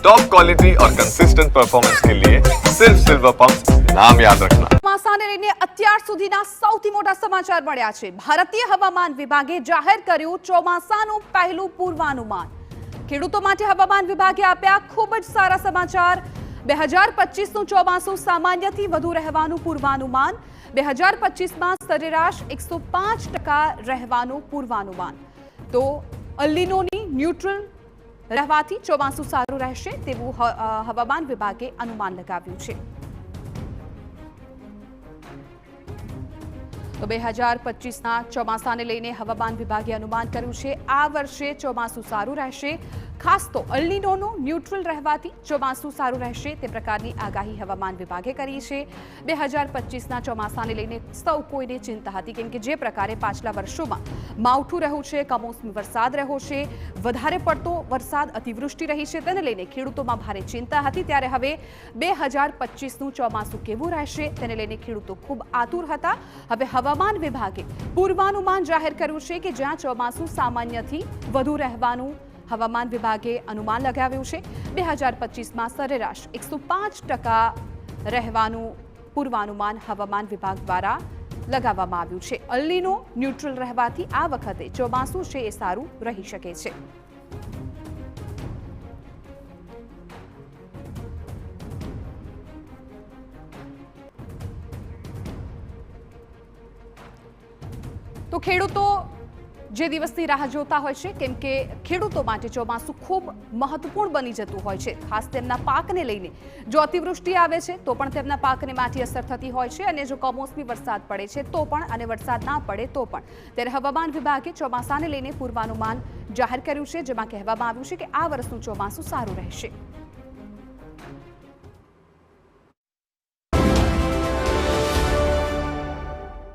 Top quality और consistent performance के लिए सिर्फ सिल्वर पंप नाम याद रखना। ચોમાસાને લઈને અત્યાર સુધીના સૌથી મોટા સમાચાર મળ્યા છે। ભારતીય હવામાન વિભાગે જાહેર કર્યું ચોમાસાનું પહેલું પૂર્વાનુમાન। ખેડૂતો માટે હવામાન વિભાગે આપ્યા ખૂબ જ સારા સમાચાર। 2025નું ચોમાસું સામાન્યથી વધુ રહેવાનું પૂર્વાનુમાન। 2025માં સરેરાશ 105% રહેવાનું પૂર્વાનુમાન। તો અલ્લીનોની ન્યુટ્રલ રહેવાથી ચોમાસું સારું રહેશે તેવું હવામાન વિભાગે અનુમાન લગાવ્યું છે। તો 2025ના ચોમાસાને લઈને હવામાન વિભાગે અનુમાન કર્યું છે આ વર્ષે ચોમાસું સારું રહેશે। ખાસ તો અલ્લીનોનું ન્યુટ્રલ રહેવાથી ચોમાસું સારું રહેશે તે પ્રકારની આગાહી હવામાન વિભાગે કરી છે। 2025ના ચોમાસાને લઈને સૌ કોઈને ચિંતા હતી કેમ કે જે પ્રકારે પાછલા વર્ષોમાં માવઠું રહ્યું છે, કમોસમી વરસાદ રહ્યો છે, વધારે પડતો વરસાદ, અતિવૃષ્ટિ રહી છે તેને લઈને ખેડૂતોમાં ભારે ચિંતા હતી। ત્યારે હવે 2025નું ચોમાસું કેવું રહેશે તેને લઈને ખેડૂતો ખૂબ આતુર હતા। હવે હવામાન વિભાગે પૂર્વાનુમાન જાહેર કર્યું છે કે જ્યાં ચોમાસું સામાન્યથી વધુ રહેવાનું હવામાન વિભાગે અનુમાન લગાવ્યું છે। 2025માં સરેરાશ 105% રહેવાનું પૂર્વાનુમાન હવામાન વિભાગ દ્વારા લગાવવામાં આવ્યું છે। અલ્લીનો ન્યુટ્રલ રહેવાથી આ વખતે ચોમાસું છે એ સારું રહી શકે છે। તો ખેડૂતો જે દિવસની રાહ જોતા હોય છે કેમ કે ખેડૂતો માટે ચોમાસું ખૂબ મહત્વપૂર્ણ બની જતું હોય છે। ખાસ તેમના પાકને લઈને જો અતિવૃષ્ટિ આવે છે તો પણ તેમના પાકને માઠી અસર થતી હોય છે અને જો કમોસમી વરસાદ પડે છે તો પણ અને વરસાદ ના પડે તો પણ। ત્યારે હવામાન વિભાગે ચોમાસાને લઈને પૂર્વાનુમાન જાહેર કર્યું છે જેમાં કહેવામાં આવ્યું છે કે આ વર્ષનું ચોમાસું સારું રહેશે।